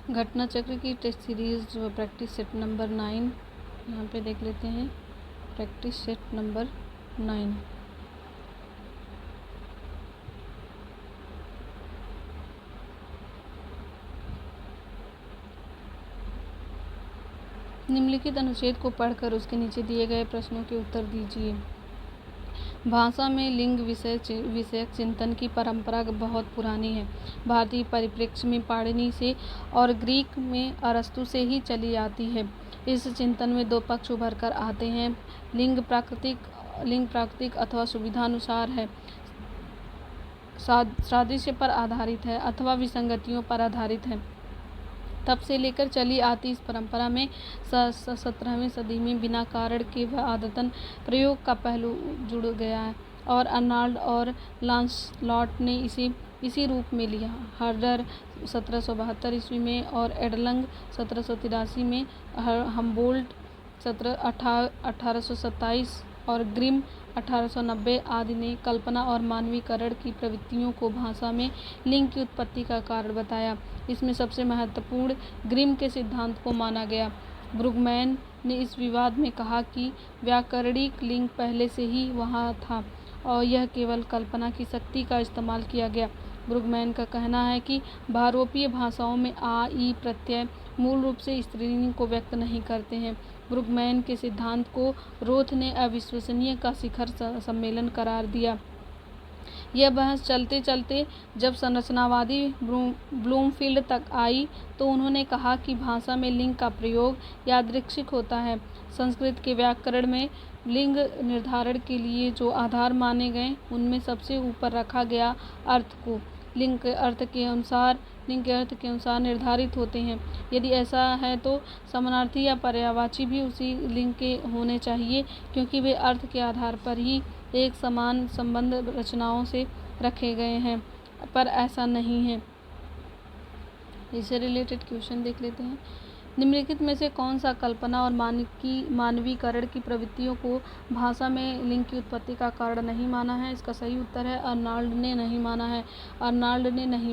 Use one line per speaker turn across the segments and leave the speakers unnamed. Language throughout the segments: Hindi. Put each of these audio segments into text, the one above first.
घटना चक्र की टेस्ट सीरीज जो है प्रैक्टिस सेट नंबर 9 यहाँ पे देख लेते हैं। Practice set number 9। निम्नलिखित अनुच्छेद को पढ़कर उसके नीचे दिए गए प्रश्नों के उत्तर दीजिए। भाषा में लिंग विषयक चिंतन की परंपरा बहुत पुरानी है। भारतीय परिप्रेक्ष्य में पाणिनि से और ग्रीक में अरस्तु से ही चली आती है। इस चिंतन में दो पक्ष उभर कर आते हैं। लिंग प्राकृतिक अथवा सुविधानुसार है, सादृश्य पर आधारित है अथवा विसंगतियों पर आधारित है। तब से लेकर चली आती इस परंपरा में 17वीं सदी में बिना कारण के वह आदतन प्रयोग का पहलू जुड़ गया है और अर्नाल्ड और लांसलॉट ने इसे इसी रूप में लिया। हर्डर 1772 ईस्वी में और एडलंग 1783 में, हम्बोल्ट 1827 और ग्रिम 1890 आदि ने कल्पना और मानवीकरण की प्रवृत्तियों को भाषा में लिंग की उत्पत्ति का कारण बताया। इसमें सबसे महत्वपूर्ण ग्रिम के सिद्धांत को माना गया। ब्रुगमैन ने इस विवाद में कहा कि व्याकरणिक लिंग पहले से ही वहाँ था और यह केवल कल्पना की शक्ति का इस्तेमाल किया गया। ब्रुगमैन का कहना है कि बहुरूपीय भाषाओं में आ ई प्रत्यय मूल रूप से स्त्रीलिंग को व्यक्त नहीं करते हैं। ब्रुगमैन के सिद्धांत को रोथ ने अविश्वसनीय का शिखर सम्मेलन करार दिया। यह बहस चलते चलते जब संरचनावादी ब्लूमफील्ड तक आई तो उन्होंने कहा कि भाषा में लिंग का प्रयोग यादृच्छिक होता है। संस्कृत के व्याकरण में लिंग निर्धारण के लिए जो आधार माने गए उनमें सबसे ऊपर रखा गया अर्थ को लिंग के अर्थ के अनुसार निर्धारित होते हैं। यदि ऐसा है तो समानार्थी या पर्यायवाची भी उसी लिंग के होने चाहिए, क्योंकि वे अर्थ के आधार पर ही एक समान संबंध रचनाओं से रखे गए हैं, पर ऐसा नहीं है। इससे रिलेटेड क्वेश्चन देख लेते हैं। निम्नलिखित में से कौन सा कल्पना और मानवीकरण की प्रवृत्तियों को भाषा में लिंग की उत्पत्ति का कारण नहीं माना है? इसका सही उत्तर है अर्नाल्ड ने नहीं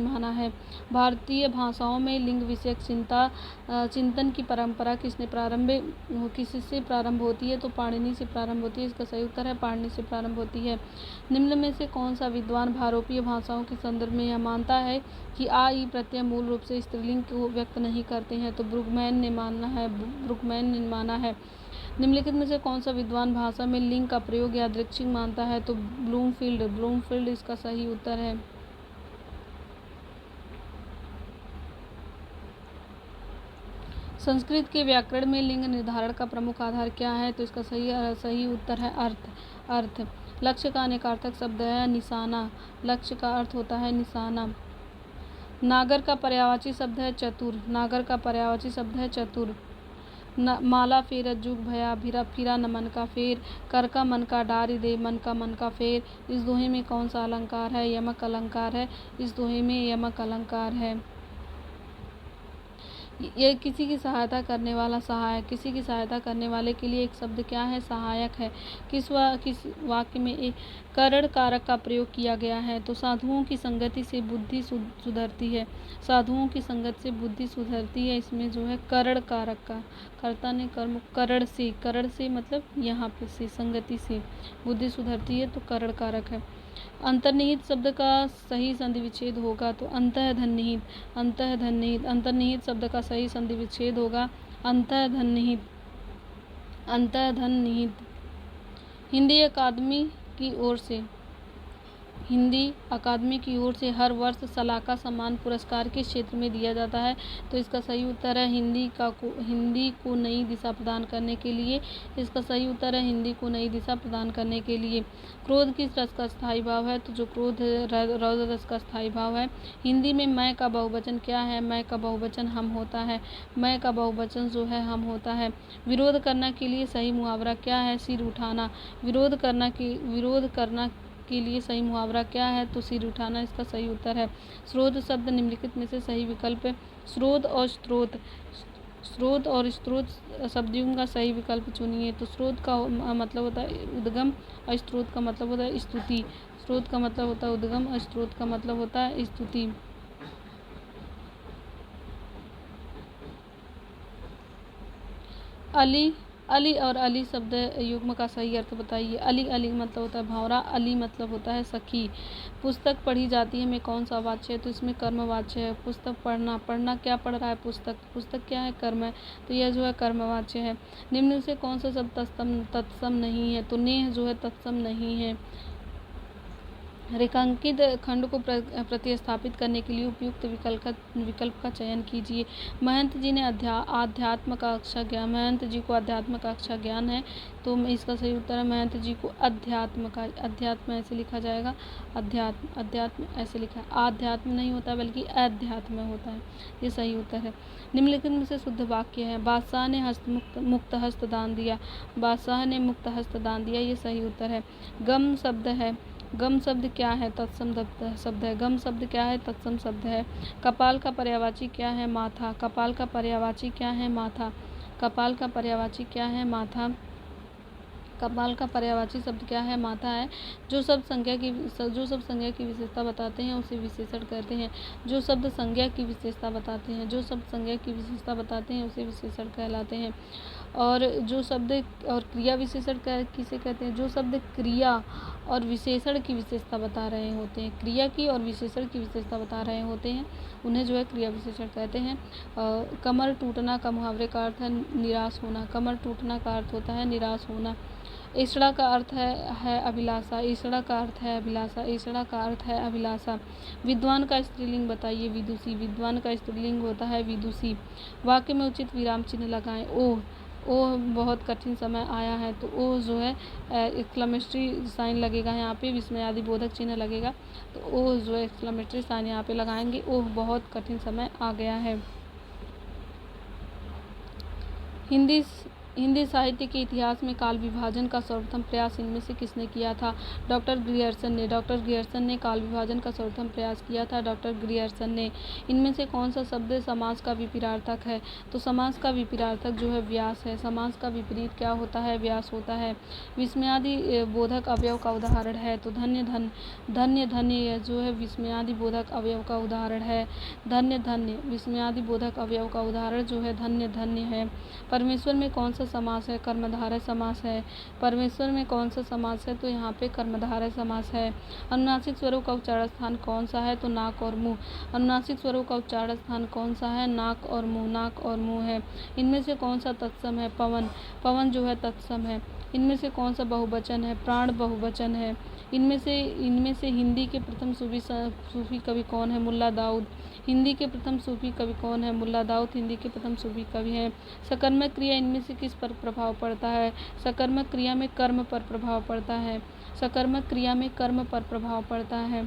माना है। भारतीय भाषाओं में लिंग विषयक चिंतन की परंपरा किससे प्रारंभ होती है? तो पाणिनि से प्रारंभ होती है। इसका सही उत्तर है पाणिनि से प्रारंभ होती है। निम्न में से कौन सा विद्वान भारोपीय भाषाओं के संदर्भ में यह मानता है कि आ ई प्रत्यय मूल रूप से स्त्रीलिंग को व्यक्त नहीं करते हैं? तो ब्रुगमैन ने माना है। निम्नलिखित में से कौन सा विद्वान भाषा में लिंग का प्रयोग यादृच्छिक मानता है? तो ब्लूमफील्ड इसका सही उत्तर है। संस्कृत के व्याकरण में लिंग निर्धारण का प्रमुख आधार क्या है? तो इसका सही उत्तर है अर्थ। लक्ष्य का अनेकार्थक शब्द है निशाना। लक्ष्य का अर्थ होता है निशाना। नागर का पर्यायवाची शब्द है चतुर। माला फेरत जुग भया फिरा न मन का फेर, कर का मन का डारि दे मन का फेर। इस दोहे में कौन सा अलंकार है? यमक अलंकार है। इस दोहे में यमक अलंकार है। यह किसी की सहायता करने वाला सहायक। किसी की सहायता करने वाले के लिए एक शब्द क्या है? सहायक है। किस वाक्य में एक करण कारक का प्रयोग किया गया है? तो साधुओं की संगति से बुद्धि सुधरती है। साधुओं की संगत से बुद्धि सुधरती है। इसमें जो है करण कारक का कर्ता ने कर्म करण से मतलब यहाँ पे से संगति से बुद्धि सुधरती है, तो करण कारक है। अंतर्निहित शब्द का सही संधि विच्छेद होगा तो अंतःधन्निहित। अंतर्निहित शब्द का सही संधि विच्छेद होगा अंतःधन्निहित। हिंदी अकादमी की ओर से हर वर्ष सलाका सम्मान पुरस्कार किस क्षेत्र में दिया जाता है? तो इसका सही उत्तर है हिंदी को नई दिशा प्रदान करने के लिए। इसका सही उत्तर है हिंदी को नई दिशा प्रदान करने के लिए। क्रोध किस रस का स्थायी भाव है? तो जो क्रोध रौद्र रस का स्थायी भाव है। हिंदी में मैं का बहुवचन क्या है? मैं का बहुवचन हम होता है। मैं का बहुवचन जो है हम होता है। विरोध करना के लिए सही मुहावरा क्या है? सिर उठाना। विरोध करना के लिए सही मुहावरा क्या है? तो सिर उठाना इसका सही उत्तर है। स्रोत शब्द निम्नलिखित में से सही विकल्प है। स्रोत और स्रोत शब्दों का सही विकल्प चुनिए। तो स्रोत का मतलब होता है उद्गम और स्रोत का मतलब होता है स्तुति। स्रोत का मतलब होता है उद्गम और स्रोत का मतलब होता है स्तुति। अली अली और अली शब्द युग्म का सही अर्थ बताइए। अली अली मतलब होता है भंवरा, अली मतलब होता है सखी। पुस्तक पढ़ी जाती है में कौन सा वाच्य है, तो इसमें कर्मवाच्य है। पुस्तक पढ़ना, पढ़ना क्या पढ़ रहा है, पुस्तक, पुस्तक क्या है, कर्म है, तो यह जो है कर्मवाच्य है। निम्न से कौन सा शब्द तत्सम नहीं है, तो नेह जो है तत्सम नहीं है। रेखांकित खंड को प्रतिस्थापित करने के लिए उपयुक्त विकल्प का चयन कीजिए। महंत जी ने आध्यात्म का अक्षर ज्ञान, महंत जी को अध्यात्म का अक्षर ज्ञान है, तो इसका सही उत्तर है महंत जी को अध्यात्म का, अध्यात्म ऐसे लिखा जाएगा, अध्यात्म ऐसे लिखा है, आध्यात्म नहीं होता बल्कि अध्यात्म होता है, ये सही उत्तर है। निम्नलिखित में से शुद्ध वाक्य है। बादशाह ने मुक्त हस्त दान दिया, बादशाह ने मुक्त हस्त दान दिया, ये सही उत्तर है। गम शब्द है, गम शब्द क्या है, तत्सम शब्द है। गम शब्द क्या है, तत्सम शब्द है। कपाल का पर्यायवाची क्या है, माथा, कपाल का पर्यायवाची क्या है, माथा, कपाल का पर्यायवाची क्या है, माथा, कपाल का पर्यायवाची शब्द क्या है, माथा है। जो शब्द संज्ञा की विशेषता बताते हैं उसे विशेषण कहते हैं। जो शब्द संज्ञा की विशेषता बताते हैं, जो शब्द संज्ञा की विशेषता बताते हैं उसे विशेषण कहलाते हैं। और जो शब्द और क्रिया विशेषण किसे कहते हैं, जो शब्द क्रिया और विशेषण की विशेषता बता रहे होते हैं, क्रिया की और विशेषण की विशेषता बता रहे होते हैं, उन्हें जो है क्रिया विशेषण कहते हैं। कमर टूटना का मुहावरे का अर्थ है निराश होना, कमर टूटना का अर्थ होता है निराश होना। ईसड़ा का अर्थ है अभिलाषा, ईसड़ा का अर्थ है अभिलाषा, ईसड़ा का अर्थ है अभिलाषा। विद्वान का स्त्रीलिंग बताइए, विदुषी, विद्वान का स्त्रीलिंग होता है विदुषी। वाक्य में उचित विराम चिन्ह लगाएं। ओह, ओह बहुत कठिन समय आया है, तो ओह जो है एक्सक्लेमेटरी साइन लगेगा यहाँ पे, विस्मयादिबोधक चिन्ह लगेगा, तो ओह जो है एक्सक्लेमेटरी साइन यहाँ पे लगाएंगे, ओह बहुत कठिन समय आ गया है। हिंदी साहित्य के इतिहास में काल विभाजन का सर्वप्रथम प्रयास इनमें से किसने किया था, डॉक्टर ग्रियर्सन ने, डॉक्टर ग्रियर्सन ने काल विभाजन का सर्वप्रथम प्रयास किया था, डॉक्टर ग्रियर्सन ने। इनमें से कौन सा शब्द समास का विपरीतार्थक है, तो समास का विपरीतार्थक जो है व्यास है, समास का विपरीत क्या होता है, व्यास होता है। विस्मयादि बोधक अवयव का उदाहरण है, तो धन्य धन्य धन्य जो है विस्मयादि बोधक अवयव का उदाहरण है, धन्य धन्य विस्मयादि बोधक अवयव का उदाहरण जो है धन्य धन्य है। परमेश्वर में कौन सा समास है, कर्मधारय समास है, परमेश्वर में कौन सा समास है, तो यहाँ पे कर्मधारय समास है। अनुनासिक स्वरों का उच्चारण स्थान कौन सा है, तो नाक और मुंह, अनुनासिक स्वरों का उच्चारण स्थान कौन सा है, नाक और मुंह, नाक और मुंह है। इनमें से कौन सा तत्सम है, पवन, पवन जो है तत्सम है। इनमें से कौन सा बहुवचन है, प्राण बहुवचन है। इनमें से हिंदी के प्रथम सूफी कवि कौन है, मुल्ला दाऊद, हिंदी के प्रथम सूफी कवि कौन है, मुल्ला दाऊद हिंदी के प्रथम सूफी कवि हैं। सकर्मक क्रिया इनमें से किस पर प्रभाव पड़ता है, सकर्मक क्रिया में कर्म पर प्रभाव पड़ता है, सकर्मक क्रिया में कर्म पर प्रभाव पड़ता है।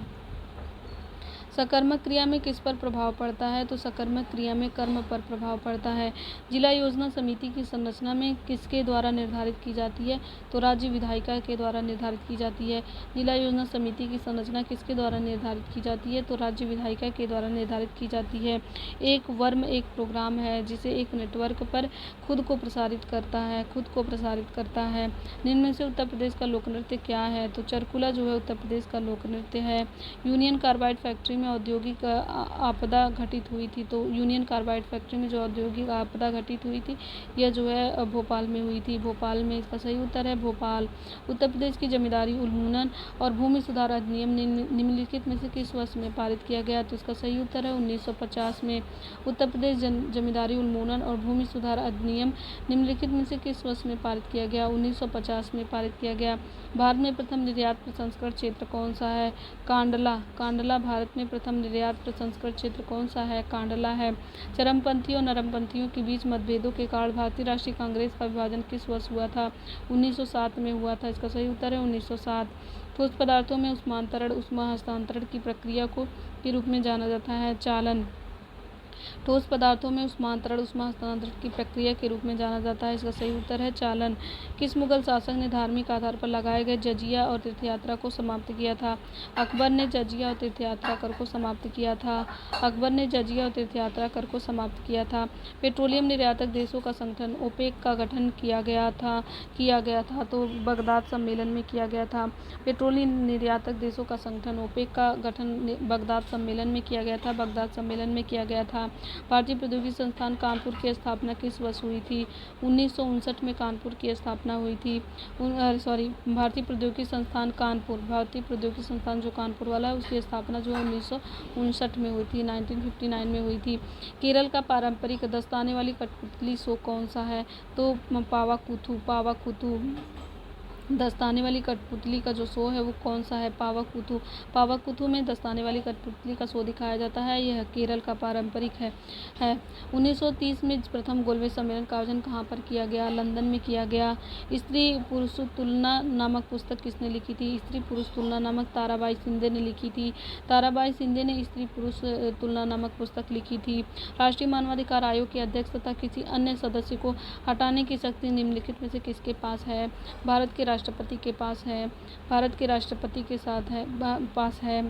सकर्मक क्रिया में किस पर प्रभाव पड़ता है, तो सकर्मक क्रिया में कर्म पर प्रभाव पड़ता है। जिला योजना समिति की संरचना में किसके द्वारा निर्धारित की जाती है, तो राज्य विधायिका के द्वारा निर्धारित की जाती है। जिला योजना समिति की संरचना किसके द्वारा निर्धारित की जाती है, तो राज्य विधायिका के द्वारा निर्धारित की जाती है। एक वर्म एक प्रोग्राम है जिसे एक नेटवर्क पर खुद को प्रसारित करता है। निम्न से उत्तर प्रदेश का लोक नृत्य क्या है, तो चरकुला जो है उत्तर प्रदेश का लोक नृत्य है। यूनियन कार्बाइड फैक्ट्री में औद्योगिक आपदा घटित हुई थी, तो यूनियन कार्बाइड फैक्ट्री में जो औद्योगिक आपदा घटित हुई थी यह जो है भोपाल में हुई थी, भोपाल में, इसका सही उत्तर है भोपाल। उत्तर प्रदेश की जमींदारी उन्मूलन और भूमि सुधार अधिनियम निम्नलिखित में से किस वर्ष में पारित किया गया, तो इसका सही उत्तर है 1950 में। उत्तर प्रदेश जमींदारी उन्मूलन और भूमि सुधार अधिनियम निम्नलिखित में से किस वर्ष में पारित किया गया, 1950 में पारित किया गया। भारत में प्रथम निर्यात प्रसंस्करण क्षेत्र कौन सा है, कांडला, कांडला भारत में प्रथम निर्यात प्रसंस्करण क्षेत्र कौन सा है, कांडला है। चरमपंथियों और नरमपंथियों के बीच मतभेदों के कारण भारतीय राष्ट्रीय कांग्रेस का विभाजन किस वर्ष हुआ था, 1907 में हुआ था, इसका सही उत्तर है 1907। ठोस पदार्थों में ऊष्मांतरण ऊष्मा हस्तांतरण की प्रक्रिया के रूप में जाना जाता है चालन। ठोस पदार्थों में ऊष्मांतरण ऊष्मा हस्तांतरण की प्रक्रिया के रूप में जाना जाता है, इसका सही उत्तर है चालन। किस मुगल शासक ने धार्मिक आधार पर लगाए गए जजिया और तीर्थयात्रा को समाप्त किया था, अकबर ने जजिया और तीर्थयात्रा कर को समाप्त किया था, अकबर ने जजिया और तीर्थयात्रा कर को समाप्त किया था। पेट्रोलियम निर्यातक देशों का संगठन ओपेक का गठन किया गया था, तो बगदाद सम्मेलन में किया गया था। पेट्रोलियम निर्यातक देशों का संगठन ओपेक का गठन बगदाद सम्मेलन में किया गया था, बगदाद सम्मेलन में किया गया था। भारतीय प्रौद्योगिकी संस्थान कानपुर की स्थापना किस वर्ष हुई थी? 1959 में कानपुर की स्थापना हुई थी। भारतीय प्रौद्योगिकी संस्थान कानपुर, भारतीय प्रौद्योगिकी संस्थान जो कानपुर वाला है उसकी स्थापना जो है 1959 में हुई थी, 1959 में हुई थी। केरल का पारंपरिक दस्ताने वाली कठपुतली शो कौन सा है? तो पावाकुथु दस्ताने वाली कठपुतली का जो शो है वो कौन सा है? पावाकुथु में दस्ताने वाली कठपुतली का शो दिखाया जाता है। यह केरल का पारंपरिक है। 1930 में प्रथम गोलमेज सम्मेलन का आयोजन कहाँ पर किया गया? लंदन में किया गया। स्त्री पुरुष तुलना नामक पुस्तक किसने लिखी थी? स्त्री पुरुष तुलना नामक ताराबाई शिंदे ने लिखी थी। ताराबाई शिंदे ने स्त्री पुरुष तुलना नामक पुस्तक लिखी थी। राष्ट्रीय मानवाधिकार आयोग के अध्यक्ष तथा किसी अन्य सदस्य को हटाने की शक्ति निम्नलिखित में से किसके पास है? भारत के राष्ट्रपति के पास है। भारत के राष्ट्रपति के पास है।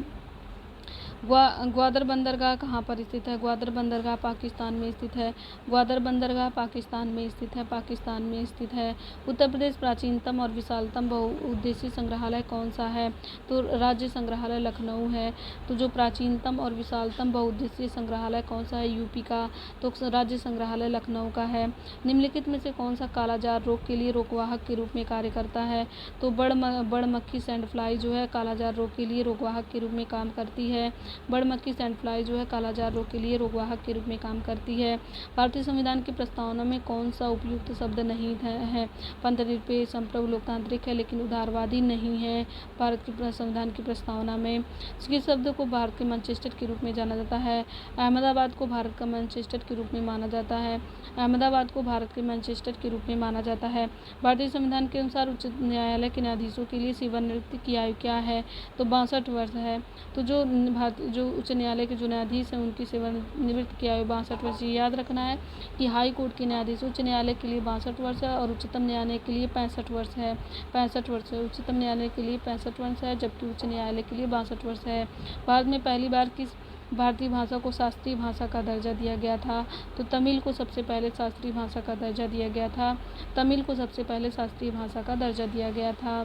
ग्वादर बंदरगाह कहाँ पर स्थित है? ग्वादर बंदरगाह पाकिस्तान में स्थित है। ग्वादर बंदरगाह पाकिस्तान में स्थित है। उत्तर प्रदेश प्राचीनतम और विशालतम बहुउद्देशीय संग्रहालय कौन सा है? तो राज्य संग्रहालय लखनऊ है। तो जो प्राचीनतम और विशालतम बहुउद्देशीय संग्रहालय कौन सा है? यूपी का। तो राज्य संग्रहालय लखनऊ का है। निम्नलिखित में से कौन सा कालाजार रोग के लिए रोगवाहक के रूप में कार्य करता है? तो बड़ मक्खी सैंड फ्लाई जो है कालाजार रोग के लिए रोगवाहक के रूप में काम करती है। बड़ मक्खी सैंड फ्लाई जो है कालाजार रोग के लिए रोगवाहक के रूप में काम करती है। भारतीय संविधान की प्रस्तावना में कौन सा उपयुक्त शब्द नहीं है? पंथनिरपेक्ष, संप्रभु, लोकतांत्रिक है लेकिन उदारवादी नहीं है। भारत की संविधान की प्रस्तावना में किस शब्द को भारत के मैनचेस्टर के रूप में जाना जाता है? अहमदाबाद को भारत का मैनचेस्टर के रूप में माना जाता है। अहमदाबाद को भारत के मैनचेस्टर के रूप में माना जाता है। भारतीय संविधान के अनुसार उच्च न्यायालय के न्यायाधीशों के लिए सेवानिवृत्ति की आयु क्या है? तो 62 वर्ष है। तो जो उच्च न्यायालय के जो न्यायाधीश हैं उनकी सेवानिवृत्ति की आयु 62 वर्ष। याद रखना है कि हाई कोर्ट के न्यायाधीश उच्च न्यायालय के लिए 62 वर्ष है और उच्चतम न्यायालय के लिए 65 वर्ष है। 65 वर्ष है। उच्चतम न्यायालय के लिए 65 वर्ष है जबकि उच्च न्यायालय के लिए 62 वर्ष है। भारत में पहली बार किस भारतीय भाषा को शास्त्रीय भाषा का दर्जा दिया गया था? तो तमिल को सबसे पहले शास्त्रीय भाषा का दर्जा दिया गया था। तमिल को सबसे पहले शास्त्रीय भाषा का दर्जा दिया गया था।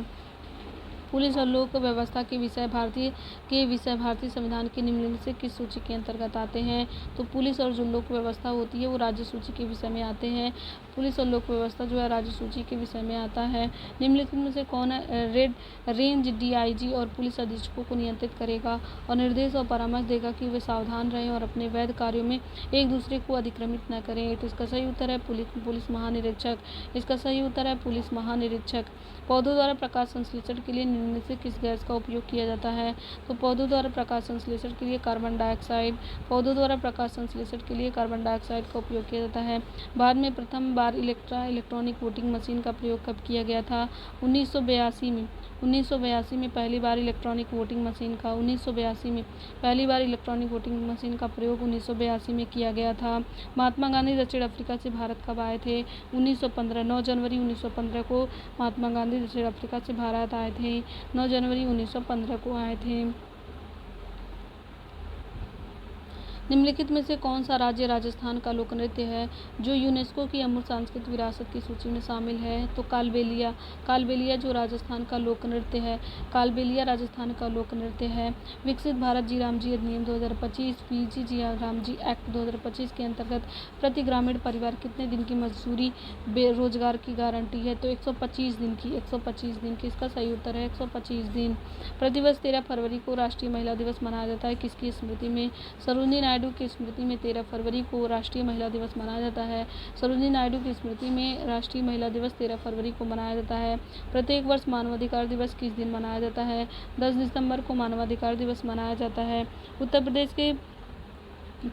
पुलिस और लोक व्यवस्था के विषय भारतीय संविधान के निम्नलिखित से किस सूची के अंतर्गत आते हैं? तो पुलिस और जो लोक व्यवस्था होती है वो राज्य सूची के विषय में आते हैं। पुलिस और लोक व्यवस्था जो है राज्य सूची के विषय में आता है। निम्नलिखित में से कौन रेंज डीआईजी और पुलिस अधीक्षकों को नियंत्रित करेगा और निर्देश और परामर्श देगा कि वे सावधान रहें और अपने वैध कार्यों में एक दूसरे को अतिक्रमित न करें? तो इसका सही उत्तर है पुलिस महानिरीक्षक। इसका सही उत्तर है पुलिस महानिरीक्षक। पौधों द्वारा प्रकाश संश्लेषण के लिए निम्न में से किस गैस का उपयोग किया जाता है? तो पौधों द्वारा प्रकाश संश्लेषण के लिए कार्बन डाइऑक्साइड। पौधों द्वारा प्रकाश संश्लेषण के लिए कार्बन डाइऑक्साइड का उपयोग किया जाता है। भारत में प्रथम बार इलेक्ट्रॉनिक वोटिंग मशीन का प्रयोग कब किया गया था? 1982 में। 1982 में पहली बार इलेक्ट्रॉनिक वोटिंग मशीन का 1982 में पहली बार इलेक्ट्रॉनिक वोटिंग मशीन का प्रयोग 1982 में किया गया था। महात्मा गांधी दक्षिण अफ्रीका से भारत कब आए थे? 1915। 9 जनवरी 1915 को महात्मा गांधी दक्षिण अफ्रीका से भारत आए थे। 9 जनवरी 1915 को आए थे। निम्नलिखित में से कौन सा राज्य राजस्थान का लोक नृत्य है जो यूनेस्को की अमूर्त सांस्कृतिक विरासत की सूची में शामिल है? तो कालबेलिया जो राजस्थान का लोक नृत्य है। कालबेलिया राजस्थान का लोक नृत्य है। विकसित भारत जी रामजी अधिनियम 2025 पीजी जी रामजी एक्ट 2025 के अंतर्गत प्रति ग्रामीण परिवार कितने दिन की मजदूरी बेरोजगार की गारंटी है? तो 125 दिन की। 125 दिन की। इसका सही उत्तर है 125 दिन। प्रतिवर्ष 13 फरवरी को राष्ट्रीय महिला दिवस मनाया जाता है किसकी स्मृति में? सरोजिनी नायडू की स्मृति में 13 फरवरी को राष्ट्रीय महिला दिवस मनाया जाता है। सरोजिनी नायडू की स्मृति में राष्ट्रीय महिला दिवस 13 फरवरी को मनाया जाता है। प्रत्येक वर्ष मानवाधिकार दिवस किस दिन मनाया जाता है? 10 दिसंबर को मानवाधिकार दिवस मनाया जाता है। उत्तर प्रदेश के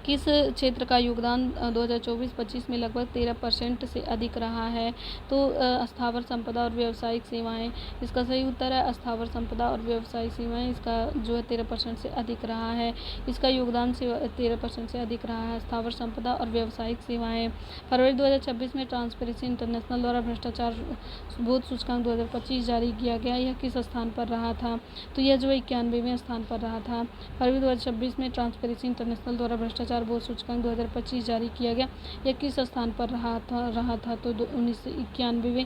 किस क्षेत्र का योगदान 2024-25 में लगभग 13% से अधिक रहा है? तो स्थावर संपदा और व्यावसायिक सेवाएं। इसका सही उत्तर है स्थावर संपदा और व्यावसायिक सेवाएं। इसका जो है 13% से अधिक रहा है। इसका योगदान 13% से अधिक रहा है स्थावर संपदा और व्यावसायिक सेवाएं। फरवरी 2026 में ट्रांसपेरेंसी इंटरनेशनल द्वारा भ्रष्टाचार बोध सूचकांक 2025 जारी किया गया। यह किस स्थान पर रहा था? तो यह जो 91वें स्थान पर रहा था। फरवरी 2026 में ट्रांसपेरेंसी इंटरनेशनल द्वारा भ्रष्टाचार बोध सूचकांक 2025 जारी किया गया। यह किस स्थान पर रहा था? तो 1991वें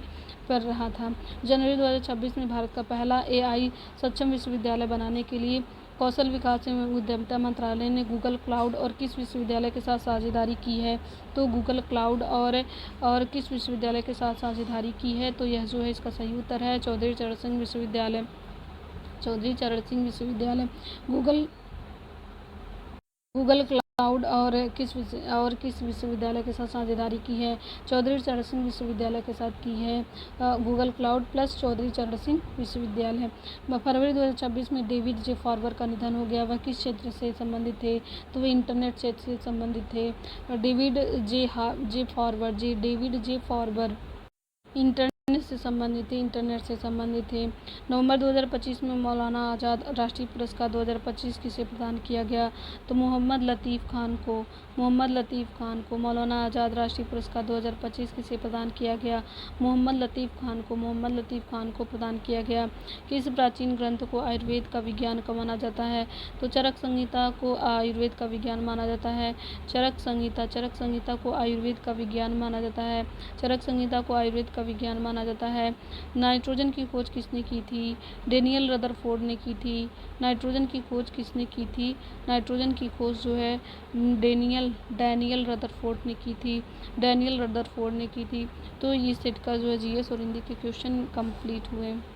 पर रहा था। जनवरी 2026 में भारत का पहला AI सक्षम विश्वविद्यालय बनाने के लिए कौशल विकास एवं उद्यमिता मंत्रालय ने गूगल क्लाउड और किस विश्वविद्यालय के साथ साझेदारी की है? तो गूगल क्लाउड और किस विश्वविद्यालय के साथ साझेदारी की है? तो यह जो है इसका सही उत्तर है चौधरी चरण सिंह विश्वविद्यालय। चौधरी चरण सिंह विश्वविद्यालय गूगल क्लाउड और किस विश्वविद्यालय के साथ साझेदारी की है? चौधरी चरण सिंह विश्वविद्यालय के साथ की है गूगल क्लाउड प्लस चौधरी चरण सिंह विश्वविद्यालय। फरवरी 2026 में डेविड जे फॉरवर का निधन हो गया। वह किस क्षेत्र से संबंधित थे? तो वह इंटरनेट क्षेत्र से संबंधित थे। डेविड जे फॉरवर इंटरनेट से संबंधित थे। नवंबर 2025 में मौलाना आज़ाद राष्ट्रीय पुरस्कार 2025 किसे प्रदान किया गया? तो मोहम्मद लतीफ़ खान को मौलाना आज़ाद राष्ट्रीय पुरस्कार 2025 किसे प्रदान किया गया? मोहम्मद लतीफ़ खान को प्रदान किया गया। किस प्राचीन ग्रंथ को आयुर्वेद का विज्ञान का माना जाता है? तो चरक संहिता को आयुर्वेद का विज्ञान माना जाता है। चरक संहिता को आयुर्वेद का विज्ञान माना जाता है। नाइट्रोजन की खोज किसने की थी? डेनियल रदरफोर्ड ने की थी। नाइट्रोजन की खोज किसने की थी? नाइट्रोजन की खोज जो है डैनियल रदरफोर्ड ने की थी। तो इस सेट का जो है जीएस और हिंदी के क्वेश्चन कंप्लीट हुए।